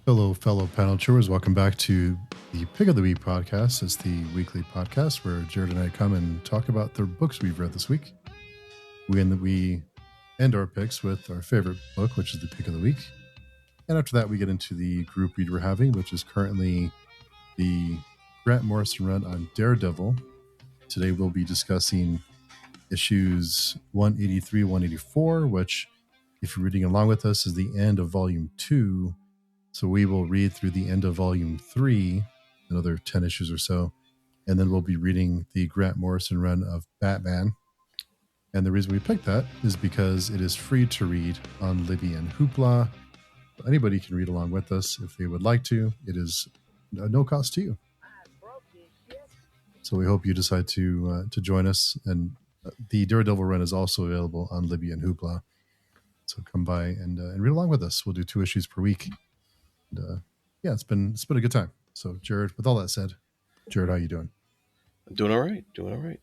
Hello, fellow panel chewers. Welcome back to the Pick of the Week podcast. It's the weekly podcast where Jarrod and I come and talk about the books we've read this week. We end our picks with our favorite book, which is the Pick of the Week. And after that, we get into the group read we're having, which is currently the Grant Morrison run on Daredevil. Today, we'll be discussing issues 183, 184, which, if you're reading along with us, is the end of Volume 2. So we will read through the end of Volume 3, another 10 issues or so, and then we'll be reading the Grant Morrison run of Batman. And the reason we picked that is because it is free to read on Libby and Hoopla. Anybody can read along with us if they would like to. It is no cost to you. So we hope you decide to join us. And the Daredevil run is also available on Libby and Hoopla. So come by and read along with us. We'll do 2 issues per week. And, yeah, it's been a good time. So, Jarrod, with all that said, Jarrod, how you doing? I'm doing all right.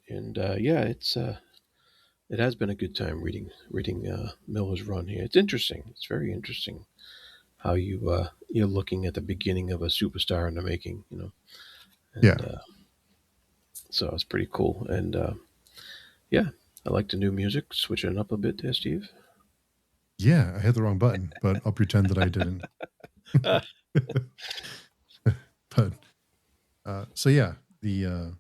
And yeah, it has been a good time reading Miller's run here. It's interesting. It's very interesting how you're looking at the beginning of a superstar in the making, And, yeah. So it's pretty cool. And yeah, I like the new music. Switching it up a bit there, Steve. Yeah, I hit the wrong button, but I'll pretend that I didn't. But so yeah, the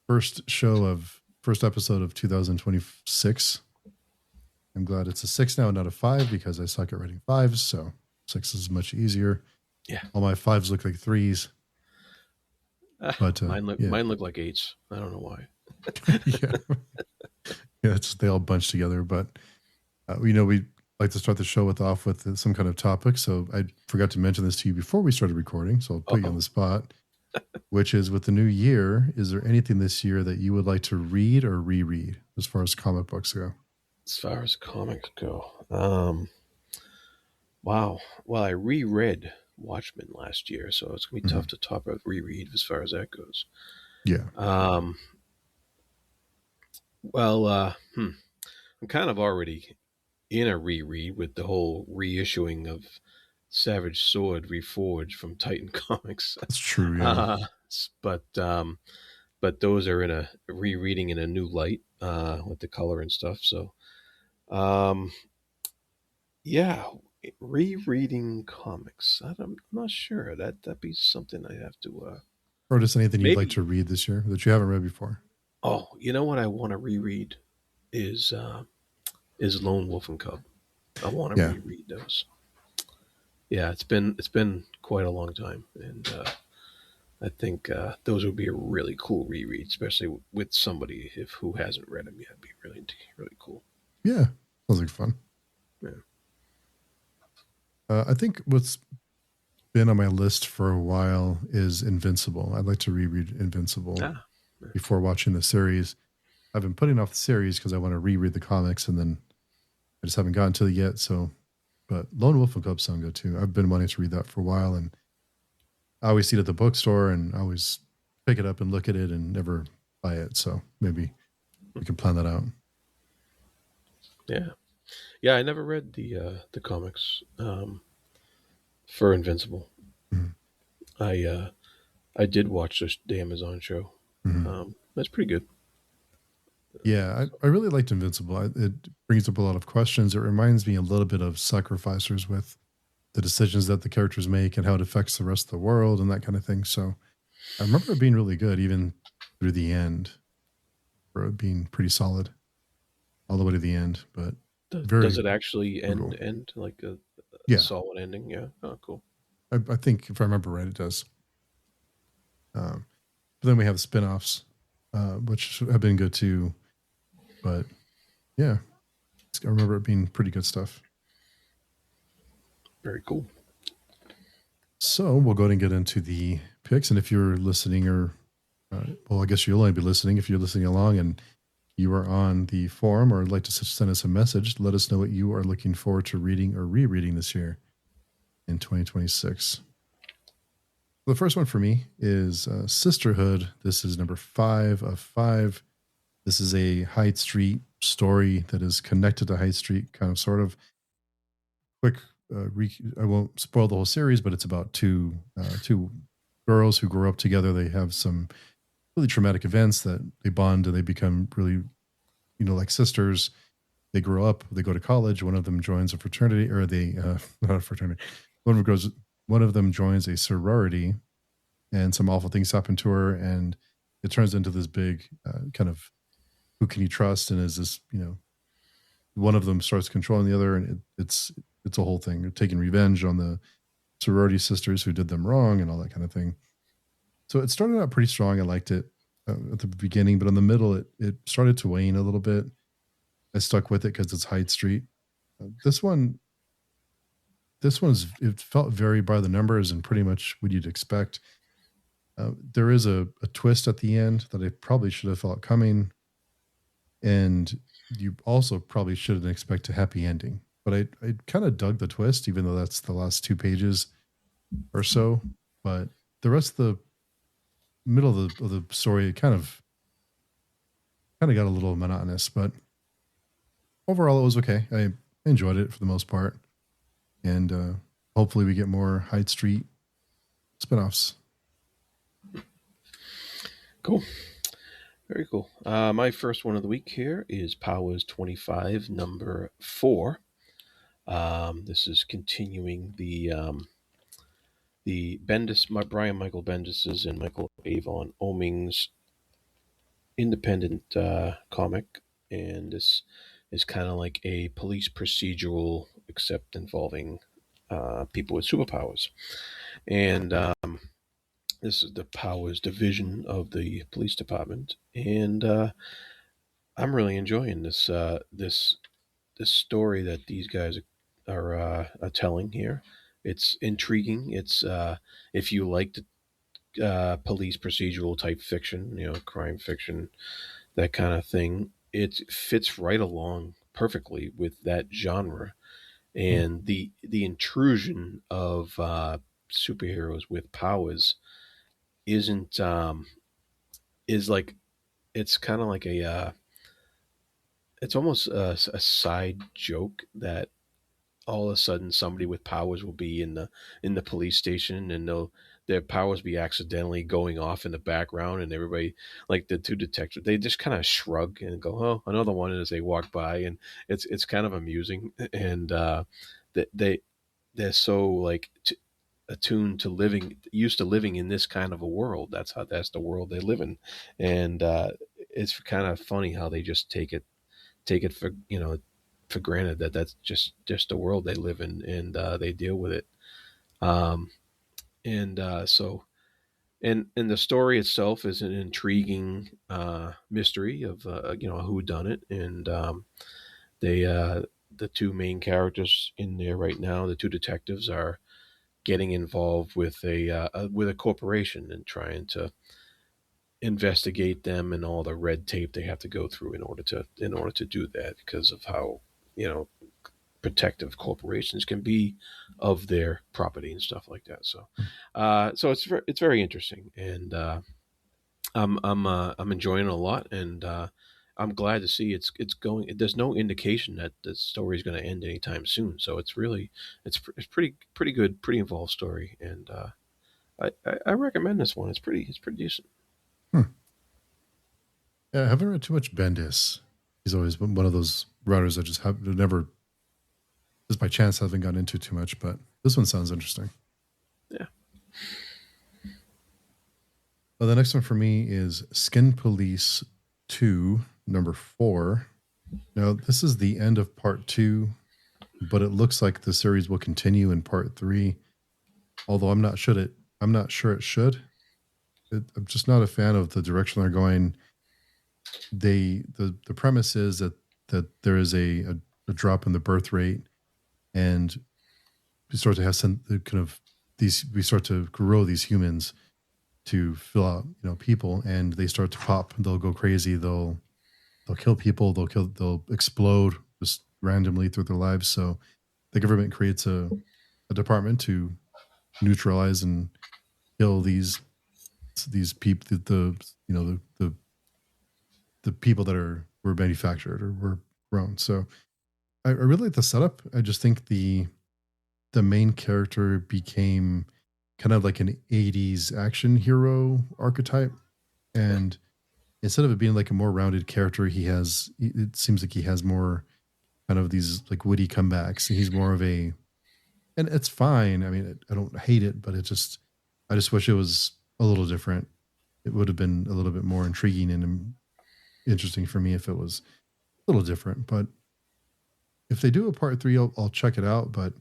first episode of 2026. I'm glad it's a 6 now, not a 5, because I suck at writing 5s, so 6 is much easier. Yeah, all my 5s look like 3s, but mine look like 8s. I don't know why. yeah, they all bunch together. But we like to start the show off with some kind of topic. So I forgot to mention this to you before we started recording, so I'll put you on the spot, which is, with the new year, is there anything this year that you would like to read or reread as far as comic books go? As far as comics go, wow. Well, I reread Watchmen last year, so it's going to be tough to top a reread as far as that goes. Yeah. Well, I'm kind of already in a reread with the whole reissuing of Savage Sword Reforged from Titan Comics. That's true, yeah. But those are in a rereading in a new light with the color and stuff. So, yeah, rereading comics. I'm not sure. That'd be something I have to. Or just anything you'd like to read this year that you haven't read before? Oh, you know what I want to reread is Lone Wolf and Cub. I want to reread those. Yeah, it's been quite a long time, and I think those would be a really cool reread, especially with somebody who hasn't read them yet. It'd be really cool. Yeah, sounds like fun. Yeah. I think what's been on my list for a while is Invincible. I'd like to reread Invincible before watching the series. I've been putting off the series because I want to reread the comics, and then I just haven't gotten to it yet. So, but Lone Wolf and Cub sound good too. I've been wanting to read that for a while, and I always see it at the bookstore, and I always pick it up and look at it and never buy it. So maybe we can plan that out. Yeah. I never read the comics for Invincible. Mm-hmm. I did watch the Amazon show. Mm-hmm. That's pretty good. Yeah, I really liked Invincible. It brings up a lot of questions. It reminds me a little bit of Sacrificers, with the decisions that the characters make and how it affects the rest of the world and that kind of thing. So I remember it being really good, even through the end, for it being pretty solid all the way to the end. But does it actually end like a solid ending? Yeah. Oh, cool. I think, if I remember right, it does. But then we have the spin-offs, which have been good too. But yeah, I remember it being pretty good stuff. Very cool. So we'll go ahead and get into the picks. And if you're listening, well, I guess you'll only be listening if you're listening along and you are on the forum or would like to send us a message, let us know what you are looking forward to reading or rereading this year in 2026. The first one for me is Sisterhood. This is number 5 of 5. This is a Hyde Street story that is connected to Hyde Street, kind of, sort of. Quick I won't spoil the whole series, but it's about two girls who grow up together. They have some really traumatic events that they bond and they become really, like sisters. They grow up, they go to college. One of them joins a fraternity, or they not a fraternity. One of them joins a sorority, and some awful things happen to her, and it turns into this big kind of who can you trust, and is this one of them starts controlling the other, and it's a whole thing. They're taking revenge on the sorority sisters who did them wrong and all that kind of thing. So it started out pretty strong. I liked it at the beginning, but in the middle, it started to wane a little bit. I stuck with it because it's Hyde Street. This one, it felt very by the numbers and pretty much what you'd expect. There is a twist at the end that I probably should have felt coming, and you also probably shouldn't expect a happy ending. But I kind of dug the twist, even though that's the last 2 pages or so. But the rest of the middle of the story kind of got a little monotonous. But overall, it was okay. I enjoyed it for the most part, and hopefully, we get more Hyde Street spinoffs. Cool. Very cool. My first one of the week here is Powers 25, number 4. This is continuing the Bendis, Brian Michael Bendis's and Michael Avon Oeming's independent comic, and this is kind of like a police procedural, except involving people with superpowers. And this is the Powers division of the police department, and I'm really enjoying this story that these guys are telling here. It's intriguing. It's if you like the police procedural type fiction, crime fiction, that kind of thing, it fits right along perfectly with that genre. And the intrusion of superheroes with powers isn't is like it's kind of like it's almost a side joke that all of a sudden somebody with powers will be in the police station, and their powers be accidentally going off in the background, and everybody, like the two detectives, they just kind of shrug and go, oh, another one, as they walk by, and it's kind of amusing. And they're so like attuned to used to living in this kind of a world. That's the world they live in. And it's kind of funny how they just take it for granted that that's just the world they live in, and they deal with it. So and the story itself is an intriguing mystery of a who done it. And the two main characters in there right now, the two detectives, are getting involved with a corporation and trying to investigate them and all the red tape they have to go through in order to do that, because of how protective corporations can be of their property and stuff like that. So it's very interesting, and I'm enjoying it a lot, and I'm glad to see it's going. There's no indication that the story is going to end anytime soon. So it's pretty good, pretty involved story, and I recommend this one. It's pretty decent. Yeah, I haven't read too much Bendis. He's always been one of those writers that just have never, just by chance, haven't gotten into too much. But this one sounds interesting. Yeah. Well, the next one for me is Skin Police 2, number 4. Now, this is the end of part 2, but it looks like the series will continue in part 3. Although I'm not sure it should. I'm just not a fan of the direction they're going. The premise is that there is a drop in the birth rate, and we start to have some kind of we start to grow these humans to fill out people, and they start to pop. They'll go crazy. They'll kill people. They'll explode just randomly through their lives. So the government creates a department to neutralize and kill these people, the people that were manufactured or were grown. So I really like the setup. I just think the the main character became kind of like an 80s action hero archetype. And instead of it being like a more rounded character, it seems like he has more kind of these like witty comebacks. He's more of a, and it's fine. I mean, I don't hate it, but I just wish it was a little different. It would have been a little bit more intriguing and interesting for me if it was a little different. But if they do a part 3, I'll check it out. But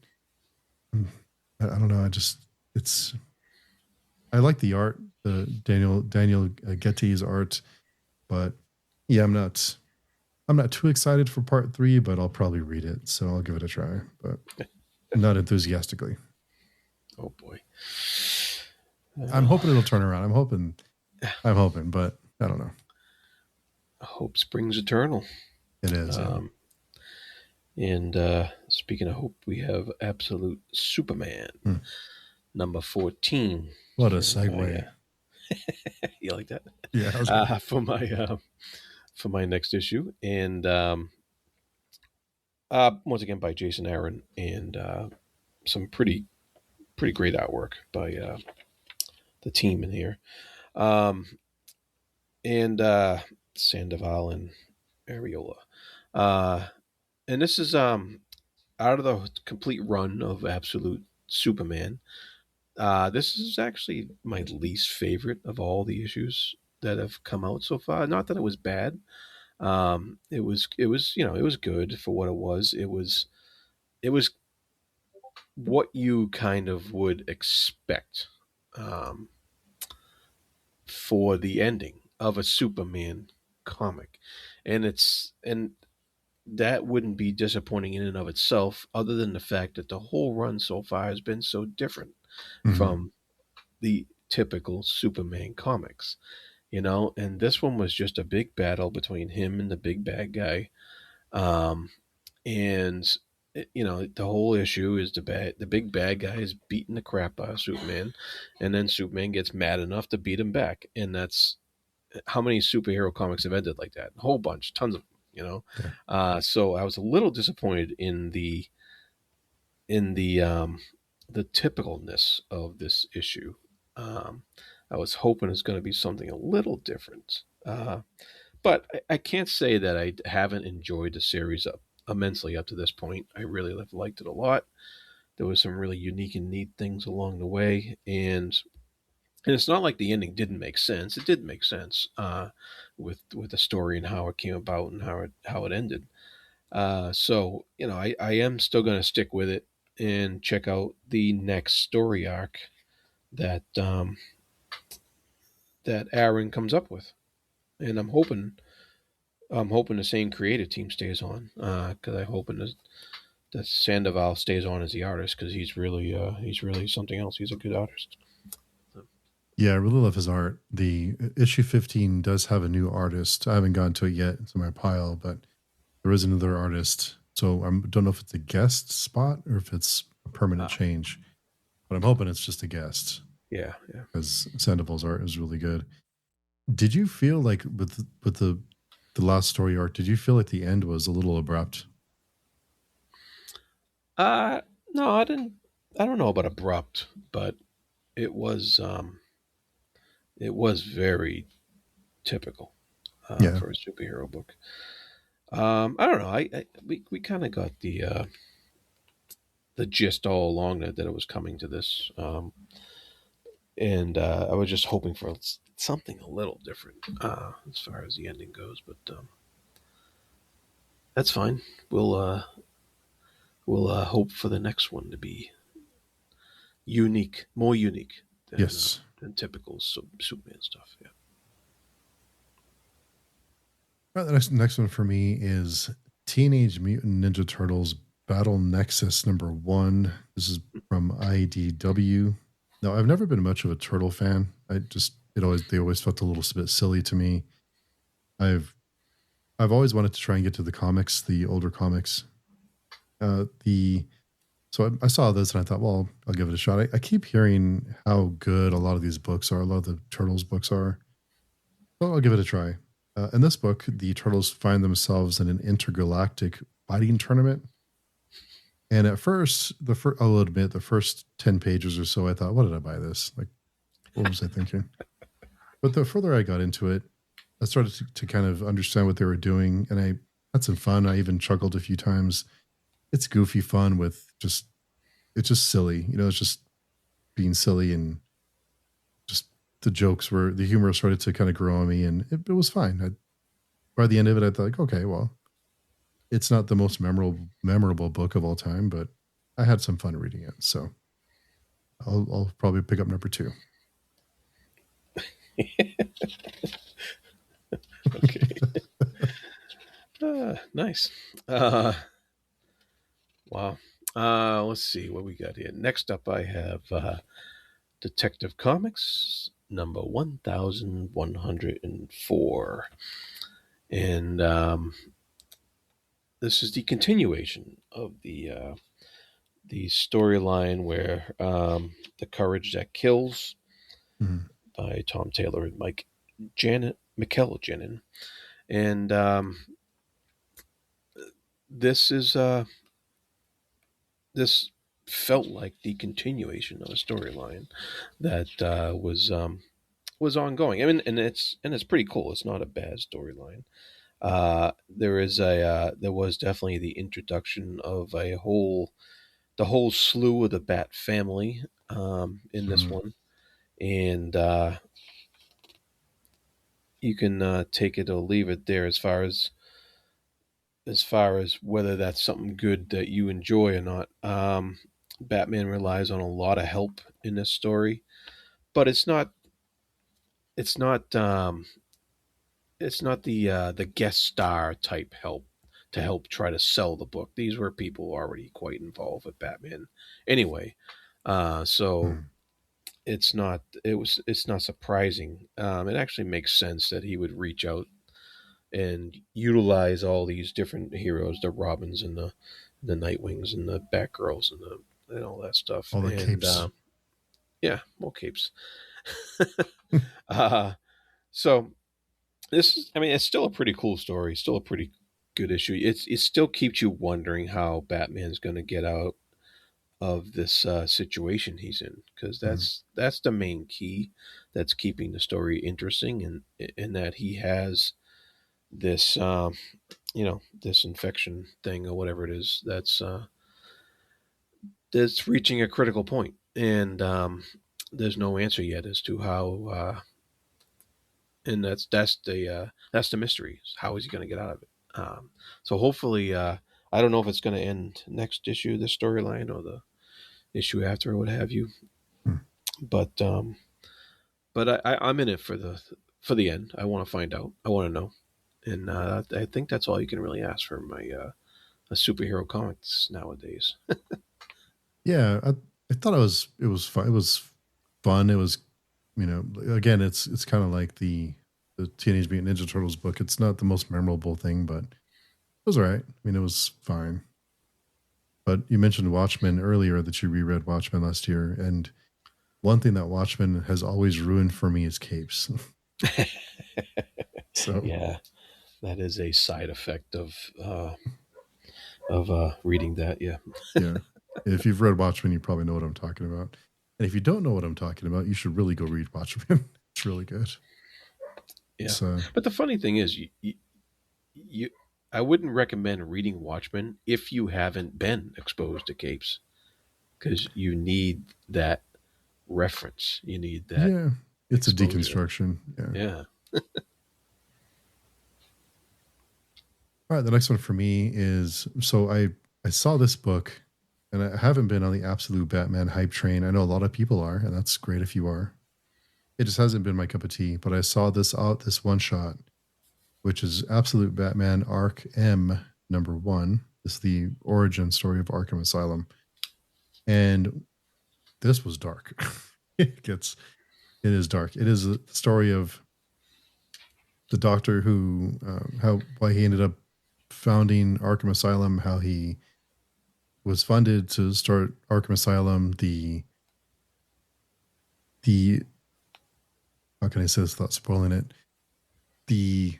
I don't know. I like the art, the Daniel Getty's art, but yeah, I'm not too excited for part 3, but I'll probably read it, so I'll give it a try, but not enthusiastically. Oh boy. I'm hoping it'll turn around. I'm hoping, but I don't know. Hope springs eternal. It is. And speaking of hope, we have Absolute Superman, number 14. What a segue. You like that? Yeah. For my next issue, and once again by Jason Aaron, and some pretty great artwork by the team in here, and Sandoval and Areola. And this is out of the complete run of Absolute Superman. This is actually my least favorite of all the issues that have come out so far. Not that it was bad. It was it was good for what it was. It was what you kind of would expect for the ending of a Superman comic, and that wouldn't be disappointing in and of itself, other than the fact that the whole run so far has been so different from the typical Superman comics, and this one was just a big battle between him and the big bad guy. And the whole issue is the big bad guy is beating the crap out of Superman, and then Superman gets mad enough to beat him back. And that's how many superhero comics have ended like that? A whole bunch, tons of them. So I was a little disappointed in the typicalness of this issue. I was hoping it's going to be something a little different, but I can't say that I haven't enjoyed the series immensely up to this point. I really have liked it a lot. There was some really unique and neat things along the way, and it's not like the ending didn't make sense. It did make sense with the story and how it came about and how it ended. So I am still going to stick with it and check out the next story arc that Aaron comes up with, and I'm hoping the same creative team stays on, because I'm hoping that Sandoval stays on as the artist, because he's really something else. He's a good artist. Yeah, I really love his art. The issue 15 does have a new artist. I haven't gotten to it yet. It's in my pile, but there is another artist. So I don't know if it's a guest spot or if it's a permanent change, but I'm hoping it's just a guest. Yeah. Because Sandoval's art is really good. Did you feel like with the last story arc, did you feel like the end was a little abrupt? No, I didn't. I don't know about abrupt, but it was very typical for a superhero book. I don't know. We kind of got the gist all along that it was coming to this, and I was just hoping for something a little different as far as the ending goes. But that's fine. We'll hope for the next one to be unique, more unique than typical Superman stuff. Yeah. Well, the next one for me is Teenage Mutant Ninja Turtles Battle Nexus #1. This is from IDW. Now, I've never been much of a turtle fan. They always felt a little bit silly to me. I've always wanted to try and get to the comics, the older comics. So I saw this and I thought, well, I'll give it a shot. I keep hearing how good a lot of these books are. A lot of the Turtles books are. So I'll give it a try. In this book, the Turtles find themselves in an intergalactic fighting tournament. And at first, I'll admit, the first 10 pages or so, I thought, what did I buy this? Like, what was I thinking? But the further I got into it, I started to kind of understand what they were doing, and I had some fun. I even chuckled a few times. It's goofy fun with it's just silly. It's just being silly, and just the humor started to kind of grow on me, and it was fine. By the end of it, I thought, like, okay, well, it's not the most memorable book of all time, but I had some fun reading it. So I'll probably pick up number 2. Okay. Nice. Wow. Let's see what we got here. Next up, I have Detective Comics number 1104. And this is the continuation of the storyline where The Courage That Kills by Tom Taylor and Mikel Janin. And this is this felt like the continuation of a storyline that was ongoing. I mean, and it's pretty cool. It's not a bad storyline. There was definitely the introduction of the whole slew of the Bat family in this one, and you can take it or leave it there as far as whether that's something good that you enjoy or not. Batman relies on a lot of help in this story, but it's not the guest star type help to help try to sell the book. These were people already quite involved with Batman anyway. So it's not surprising. It actually makes sense that he would reach out and utilize all these different heroes, the Robins and the Nightwings and the Batgirls and all that stuff. All the capes. Yeah, more capes. So this is, I mean, it's still a pretty cool story, still a pretty good issue. It still keeps you wondering how Batman's going to get out of this situation he's in, because that's the main key that's keeping the story interesting, and in that he has this this infection thing or whatever it is that's reaching a critical point, and there's no answer yet as to how. And that's the mystery. How is he going to get out of it? So hopefully, I don't know if it's going to end next issue, the storyline, or the issue after, or what have you. But I'm in it for the end. I want to find out. I want to know, and I think that's all you can really ask for my superhero comics nowadays. Yeah, I thought it was fun. It was fun. It was, again, it's kind of like the Teenage Mutant Ninja Turtles book. It's not the most memorable thing, but it was all right. I mean, it was fine. But you mentioned Watchmen earlier, that you reread Watchmen last year, and one thing that Watchmen has always ruined for me is capes. So yeah, that is a side effect of reading that. Yeah. Yeah. If you've read Watchmen, you probably know what I'm talking about. And if you don't know what I'm talking about, you should really go read Watchmen. It's really good. Yeah. But the funny thing is, you I wouldn't recommend reading Watchmen if you haven't been exposed to capes, because you need that reference. You need that. Yeah. It's exposure. A deconstruction. Yeah. All right. The next one for me is, so I saw this book, and I haven't been on the absolute Batman hype train. I know a lot of people are, and that's great if you are. It just hasn't been my cup of tea, but I saw this one shot, which is Absolute Batman Arc M #1. This is the origin story of Arkham Asylum. And this was dark. It is dark. It is a story of the doctor who, why he ended up founding Arkham Asylum, how he was funded to start Arkham Asylum, the how can I say this without spoiling it? The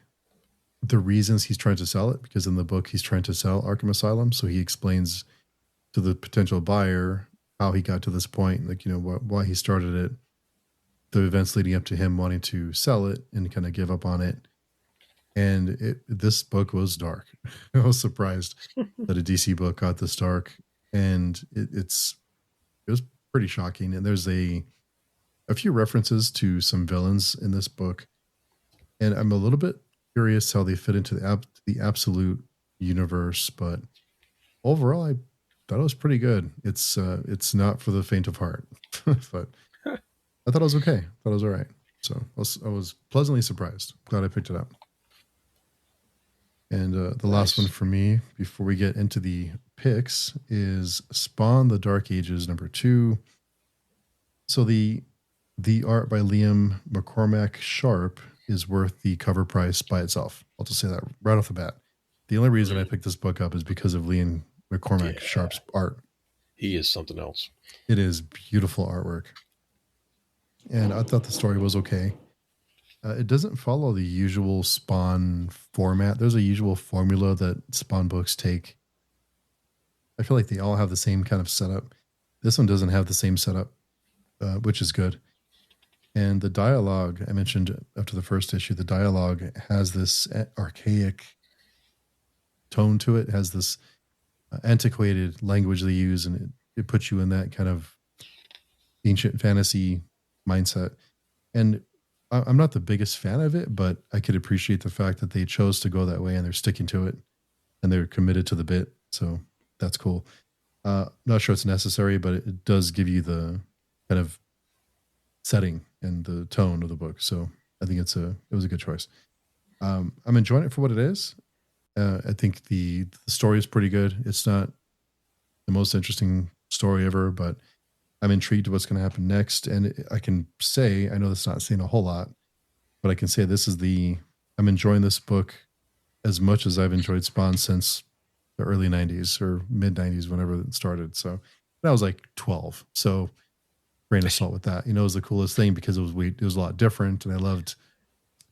reasons he's trying to sell it, because in the book he's trying to sell Arkham Asylum, so he explains to the potential buyer how he got to this point, like, why he started it, the events leading up to him wanting to sell it and kind of give up on it. And this book was dark. I was surprised that a DC book got this dark, and it was pretty shocking. And there's a few references to some villains in this book, and I'm a little bit curious how they fit into the absolute universe. But overall, I thought it was pretty good. It's not for the faint of heart, but I thought it was okay. I thought it was all right. So I was pleasantly surprised. Glad I picked it up. And the last one for me before we get into the picks is Spawn: The Dark Ages #2. So the art by Liam McCormack Sharp is worth the cover price by itself. I'll just say that right off the bat. The only reason I picked this book up is because of Liam McCormack Sharp's art. He is something else. It is beautiful artwork. And I thought the story was okay. It doesn't follow the usual Spawn format. There's a usual formula that Spawn books take. I feel like they all have the same kind of setup. This one doesn't have the same setup, which is good. And the dialogue, I mentioned after the first issue, the dialogue has this archaic tone to it. It has this antiquated language they use, and it puts you in that kind of ancient fantasy mindset. And I'm not the biggest fan of it, but I could appreciate the fact that they chose to go that way and they're sticking to it and they're committed to the bit. So that's cool. Not sure it's necessary, but it does give you the kind of setting and the tone of the book. So I think it was a good choice. I'm enjoying it for what it is. I think the story is pretty good. It's not the most interesting story ever, but I'm intrigued to what's going to happen next. And I can say, I know that's not saying a whole lot, but I can say I'm enjoying this book as much as I've enjoyed Spawn since the early 90s or mid 90s, whenever it started. So that was like 12. So grain of salt with that. It was the coolest thing because it was a lot different. And I loved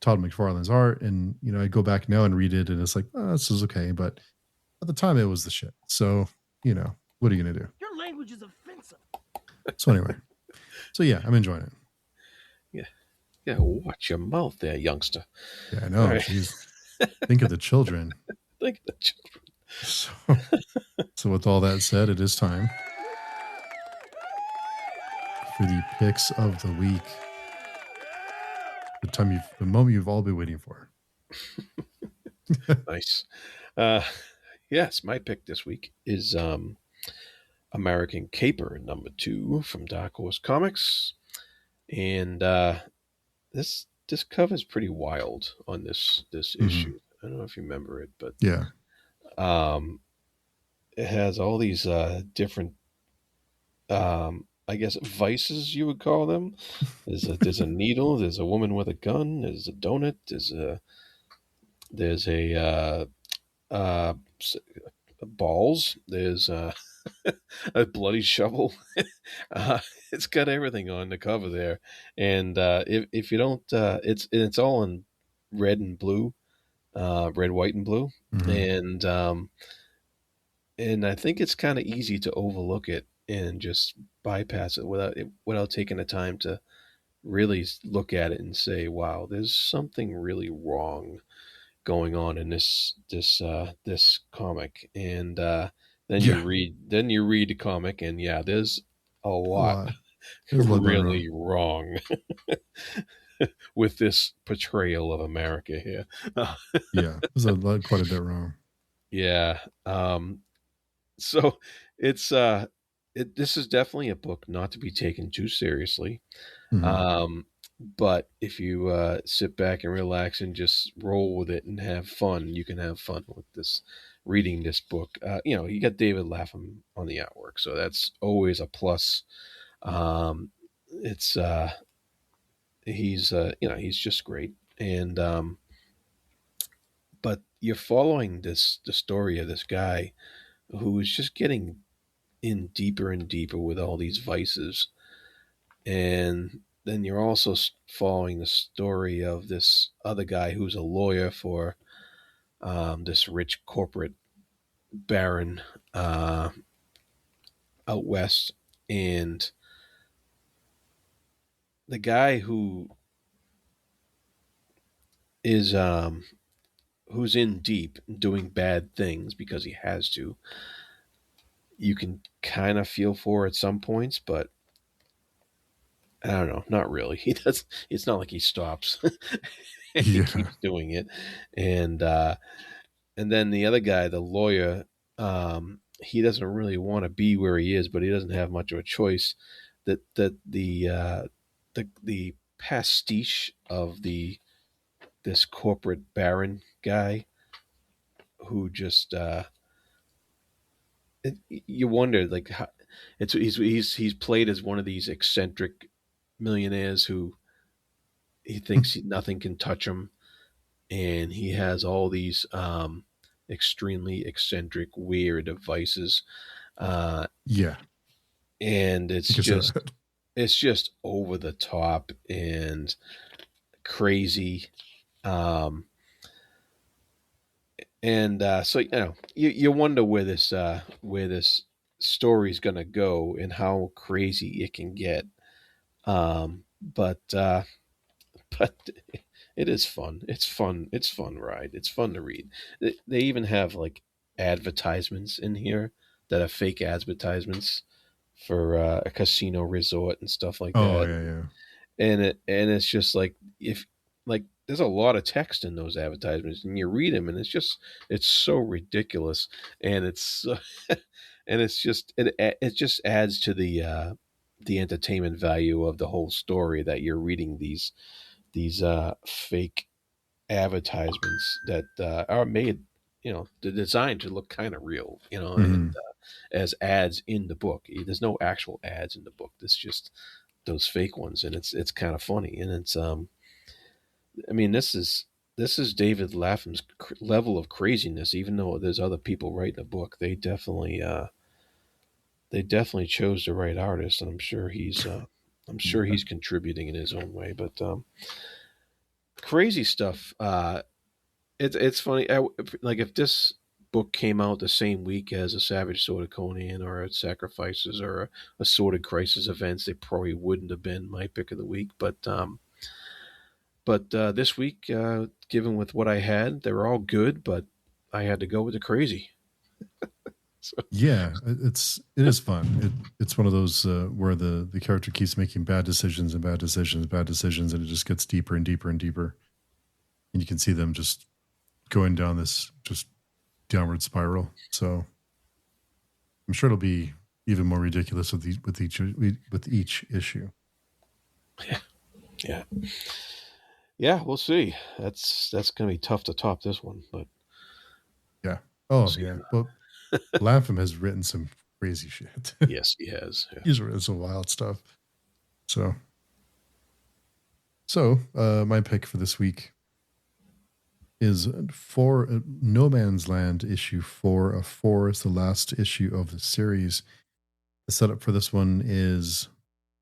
Todd McFarlane's art. And, I go back now and read it and it's like, oh, this is okay. But at the time it was the shit. So, what are you going to do? Your language is offensive. So anyway, yeah, I'm enjoying it. Yeah, watch your mouth there, youngster. Yeah, I know. Right. Think of the children. Think of the children. So with all that said, it is time for the picks of the week. The moment you've all been waiting for. Nice. Yes, my pick this week is American Caper #2 from Dark Horse Comics, and this cover is pretty wild on this issue. I don't know if you remember it, but yeah, it has all these different, I guess, vices you would call them. There's a needle. There's a woman with a gun. There's a donut. There's a balls. There's a bloody shovel. It's got everything on the cover there, and if you don't, it's all in red and blue, red, white, and blue, and I think it's kind of easy to overlook it and just bypass it without taking the time to really look at it and say, "Wow, there's something really wrong going on in this comic." And then you read the comic, and yeah, there's a lot really wrong with this portrayal of America here. Yeah, there's quite a bit wrong. Yeah. So it's this is definitely a book not to be taken too seriously. But if you sit back and relax and just roll with it and have fun, you can have fun with this, reading this book. You got David Lapham on the artwork, so that's always a plus. It's he's just great, and but you're following the story of this guy who is just getting in deeper and deeper with all these vices, and then you're also following the story of this other guy who's a lawyer for this rich corporate baron, out west, and the guy who is who's in deep doing bad things because he has to, you can kind of feel for at some points, but I don't know, not really. He does. It's not like he stops. He Yeah. keeps doing it, and then the other guy, the lawyer, he doesn't really want to be where he is, but he doesn't have much of a choice. That the pastiche of this corporate baron guy who just you wonder like how, he's played as one of these eccentric millionaires who he thinks nothing can touch him, and he has all these extremely eccentric, weird vices, uh, Yeah. and I can see that. it's just over the top and crazy. Um, and so you wonder where this story's gonna go and how crazy it can get. But but it is fun. It's fun. It's fun ride. It's fun to read. They even have like advertisements in here that are fake advertisements for a casino resort and stuff like Oh that. yeah, yeah. And it's just like if like there's a lot of text in those advertisements, and you read them, and it's so ridiculous, and it's and it just adds to the entertainment value of the whole story that you're reading these fake advertisements that are made, they're designed to look kind of real, and Hmm. as ads in the book. There's no actual ads in the book. It's just those fake ones, and it's kind of funny, and it's I mean, this is David Lapham's level of craziness. Even though there's other people writing the book, they definitely chose the right artist, and I'm sure he's contributing in his own way. But crazy stuff. It's funny. Like if this book came out the same week as a Savage Sword of Conan or a Sacrifices or a Sworded Crisis Events, they probably wouldn't have been my pick of the week. But this week, given with what I had, they were all good, but I had to go with the crazy. So, Yeah, it is fun. It's one of those where the character keeps making bad decisions and bad decisions, bad decisions, and it just gets deeper and deeper and deeper, and you can see them just going down this just downward spiral. So I'm sure it'll be even more ridiculous with each issue. yeah, yeah, we'll see. That's going to be tough to top this one, but Yeah. we'll Oh see. yeah. Well, Lapham has written some crazy shit. Yes, he has. Yeah. He's written some wild stuff. So my pick for this week is for No Man's Land issue 4 of 4. It's the last issue of the series. The setup for this one is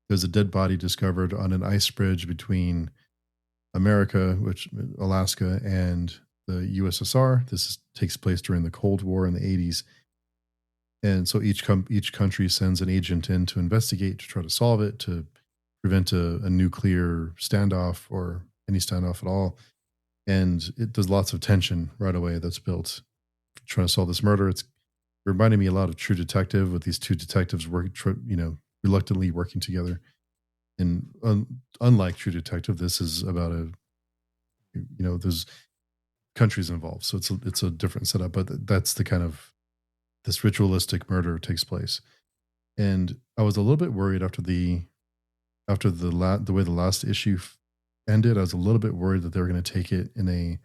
there's a dead body discovered on an ice bridge between America, Alaska, and the USSR. Takes place during the Cold War in the 80s. And so each country sends an agent in to investigate, to try to solve it, to prevent a nuclear standoff or any standoff at all. And there's lots of tension right away that's built trying to solve this murder. It's reminding me a lot of True Detective, with these two detectives reluctantly working together. And unlike True Detective, this is about there's countries involved, so it's a different setup. But that's the kind of this ritualistic murder takes place. And I was a little bit worried after the way the last issue ended. I was a little bit worried that they were going to take it in a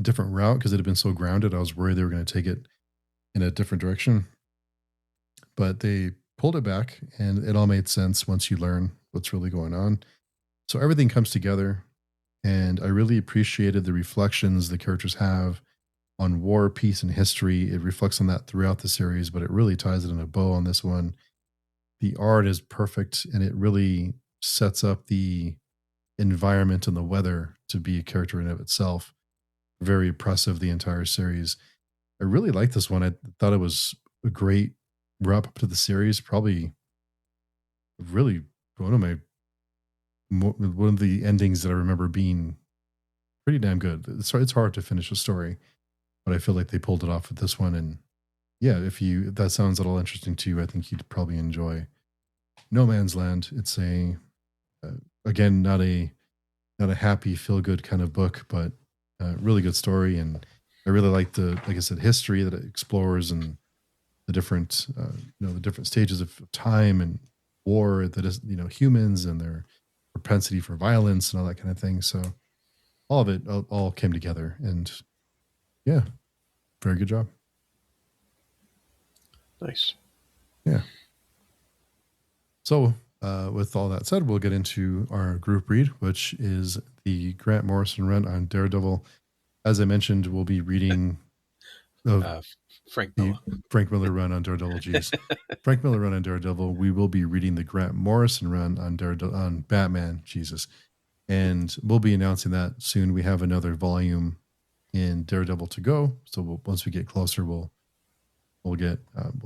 different route because it had been so grounded. I was worried they were going to take it in a different direction, but they pulled it back, and it all made sense once you learn what's really going on. So everything comes together, and I really appreciated the reflections the characters have on war, peace, and history. It reflects on that throughout the series, but it really ties it in a bow on this one. The art is perfect, and it really sets up the environment and the weather to be a character in of itself. Very oppressive, the entire series. I really like this one. I thought it was a great wrap up to the series. Probably really one of the endings that I remember being pretty damn good. It's hard to finish a story, but I feel like they pulled it off with this one. And yeah, if that sounds at all interesting to you, I think you'd probably enjoy No Man's Land. It's uh, again not a happy feel good kind of book, but a really good story. And I really like like I said, history that it explores and the different the different stages of time and war that is humans and their propensity for violence and all that kind of thing. So all of it all came together, and yeah, very good job. Nice. Yeah. So with all that said, we'll get into our group read, which is the Grant Morrison run on Daredevil. As I mentioned, we'll be reading Frank the Miller. Frank Miller run on Daredevil. Frank Miller run on Daredevil. We will be reading the Grant Morrison run on Batman. Jesus, and we'll be announcing that soon. We have another volume in Daredevil to go, so once we get closer, we'll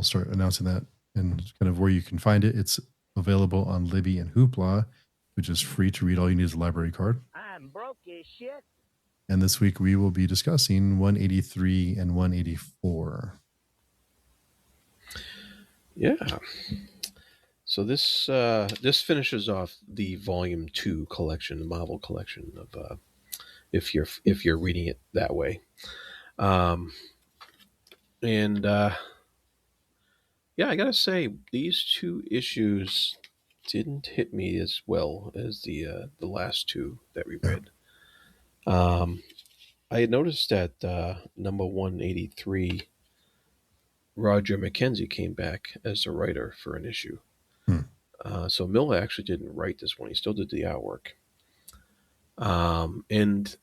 start announcing that and kind of where you can find it. It's available on Libby and Hoopla, which is free to read. All you need is a library card. I'm broke as shit. And this week we will be discussing 183 and 184. Yeah. So this finishes off the Volume 2 collection, the Marvel collection of if you're reading it that way. And yeah, I gotta say these two issues didn't hit me as well as the last two that we read. I had noticed that number 183, Roger McKenzie came back as a writer for an issue. So Miller actually didn't write this one; he still did the artwork. And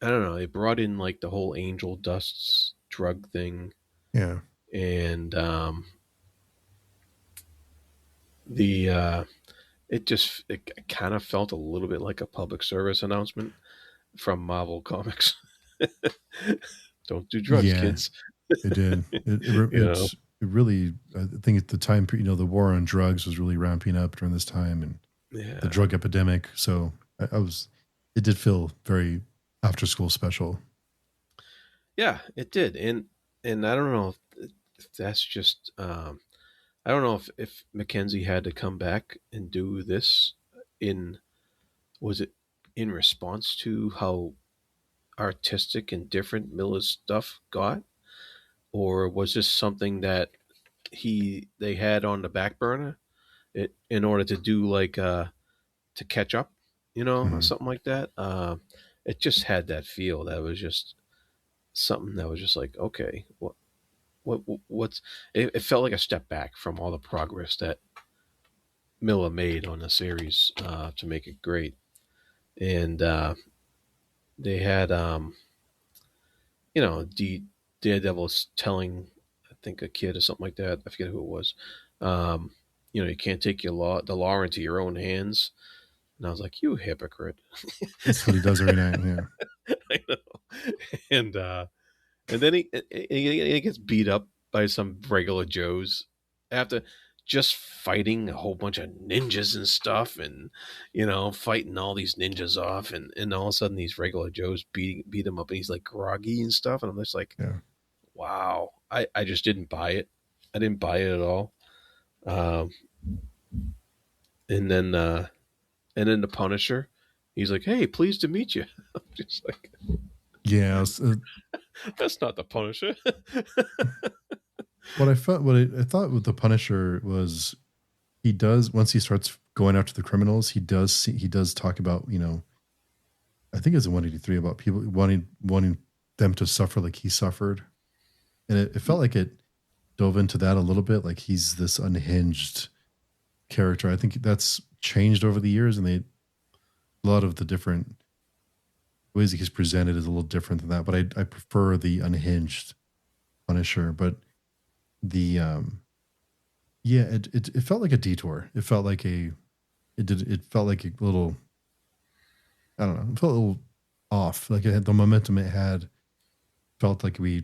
I don't know, they brought in like the whole angel dusts drug thing. Yeah. And it kind of felt a little bit like a public service announcement from Marvel Comics. Don't do drugs, kids. It did. It really, I think at the time, the war on drugs was really ramping up during this time, and the drug epidemic. So it did feel very after school special. Yeah, it did. And I don't know if that's just, I don't know if Mackenzie had to come back and do this was it in response to how artistic and different Miller's stuff got, or was this something that they had on the back burner in order to do like to catch up, or something like that. It just had that feel that was just something that was just like, okay, what's it felt like a step back from all the progress that Miller made on the series to make it great. And they had Daredevil's telling, I think, a kid or something like that, I forget who it was, you can't take the law into your own hands. And I was like, you hypocrite. That's what he does every night. Yeah. I know. And then he gets beat up by some regular Joes after just fighting a whole bunch of ninjas and stuff, and fighting all these ninjas off, and all of a sudden these regular Joes beat him up, and he's like groggy and stuff, and I'm just like, wow, I just didn't buy it. I didn't buy it at all. And then the Punisher, he's like, hey, pleased to meet you. I'm just like, yeah, that's not the Punisher. What I thought with the Punisher was, he does, once he starts going after the criminals, he does talk about, I think it's in 183 about people wanting them to suffer like he suffered, and it felt like it dove into that a little bit, like he's this unhinged character. I think that's changed over the years, and a lot of the different ways that he's presented is a little different than that. But I prefer the unhinged Punisher. But the it felt like a detour. It felt like it felt like a little, I don't know, it felt a little off. Like it had the momentum it had, felt like we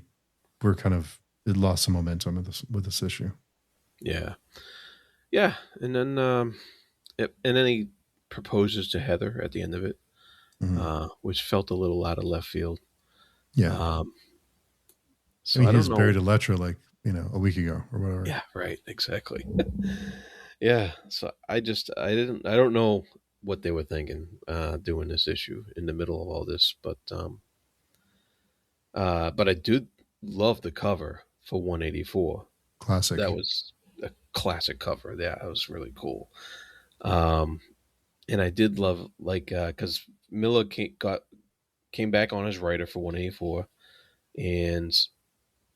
were kind of, it lost some momentum with this issue. Yeah. Yeah. And then and then he proposes to Heather at the end of it, Hmm. which felt a little out of left field. Yeah. Um, I so mean, I he don't just buried know. Electra like, a week ago or whatever. Yeah, right, exactly. Yeah, so I don't know what they were thinking doing this issue in the middle of all this, but I do love the cover for 184. Classic. That was a classic cover. Yeah, that was really cool. Um, and I did love like because Miller came back on as writer for 184, and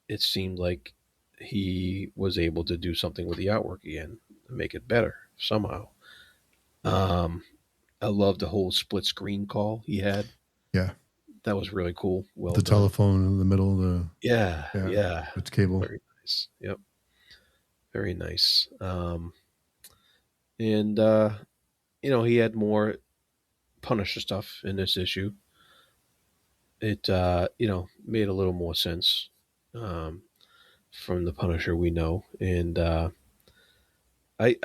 it seemed like he was able to do something with the artwork again and make it better somehow. Um, I love the whole split screen call he had. Yeah. That was really cool. Well The done. telephone in the middle of the, Yeah, yeah, yeah. it's cable. Very nice. Yep. Very nice. And he had more Punisher stuff in this issue. It made a little more sense um, from the Punisher we know, and I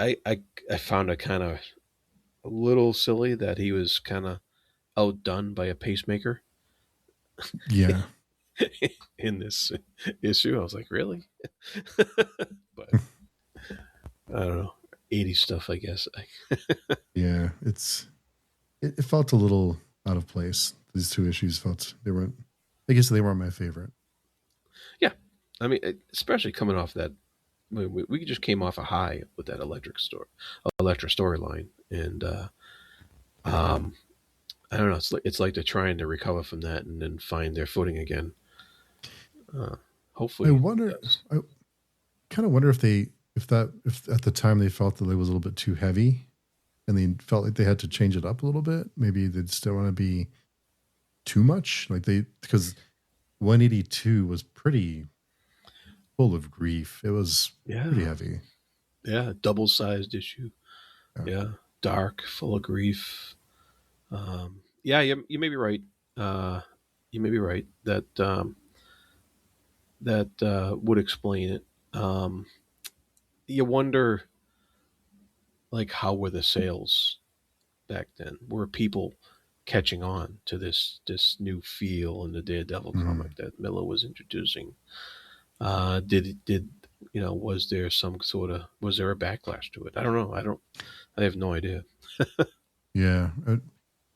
found it kind of a little silly that he was kind of outdone by a pacemaker Yeah. in this issue. I was like, really? But I don't know. 80s stuff, I guess. Yeah. It felt a little out of place. These two issues I guess they weren't my favorite. Yeah. I mean, especially coming off that. We just came off a high with that Electra storyline. And um, I don't know. It's like they're trying to recover from that and then find their footing again. Uh, I hopefully it wonder, does. I kind of wonder if at the time they felt that it was a little bit too heavy and they felt like they had to change it up a little bit. Maybe they just don't want to be too much. Because 182 was pretty full of grief. It was pretty Yeah. heavy. Yeah. Double sized issue. Yeah. Yeah. Dark, full of grief. Yeah, you may be right. You may be right that would explain it. You wonder, like, how were the sales back then? Were people catching on to this new feel in the Daredevil Mhm. comic that Miller was introducing? Did was there was there a backlash to it? I don't know. I have no idea. Yeah.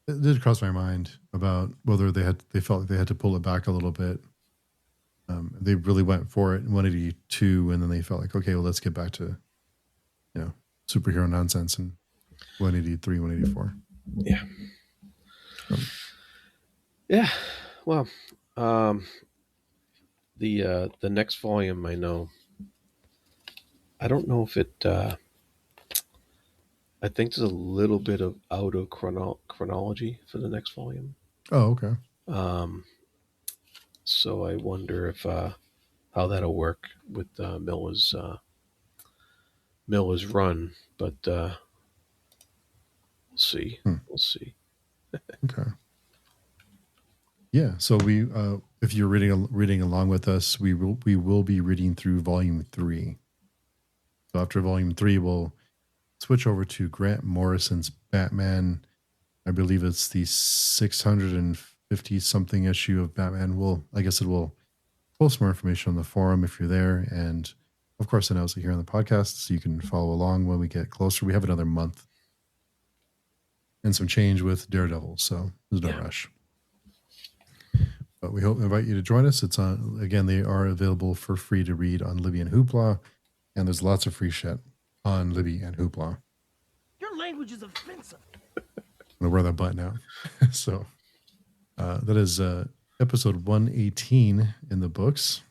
It did cross my mind about whether they felt like they had to pull it back a little bit. They really went for it in 182, and then they felt like, okay, well, let's get back to you know superhero nonsense in 183, 184. Yeah, Um, yeah. Well, um, the next volume I know. I don't know if it. I think there's a little bit of out of chronology for the next volume. oh, okay. Um, so I wonder if how that'll work with Miller's run, but we'll see. Hmm. We'll see. Okay. Yeah. So if you're reading along with us, we will be reading through volume 3. So after volume 3, we'll switch over to Grant Morrison's Batman. I believe it's the 650 something issue of Batman. I guess it will post more information on the forum if you're there, and of course, announce it here on the podcast so you can follow along when we get closer. We have another month and some change with Daredevil, so there's no Yeah. rush. But we invite you to join us. It's on again. They are available for free to read on Libby and Hoopla, and there's lots of free shit on Libby and Hoopla. Your language is offensive. I'm gonna wear that button out. So that is episode 118 in the books.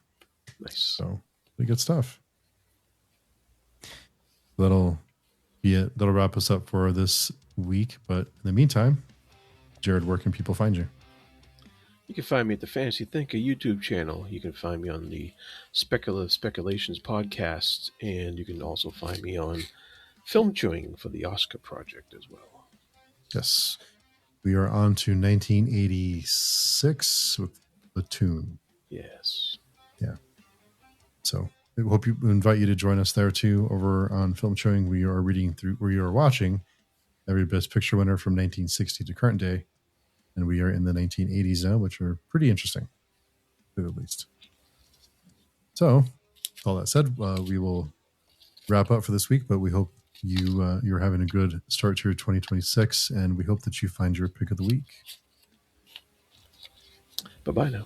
Nice. So pretty good stuff. That'll be it. That'll wrap us up for this week. But in the meantime, Jarrod, where can people find you? You can find me at the Fantasy Thinker YouTube channel. You can find me on the Speculative Speculations podcast, and you can also find me on Film Chewing for the Oscar Project as well. Yes. We are on to 1986 with Platoon. Yes. Yeah. So I hope you invite you to join us there too. Over on Film Showing, we are watching every Best Picture winner from 1960 to current day, and we are in the 1980s now, which are pretty interesting, to say the least. So, with all that said, we will wrap up for this week. But we hope you're having a good start to your 2026, and we hope that you find your pick of the week. Bye-bye now.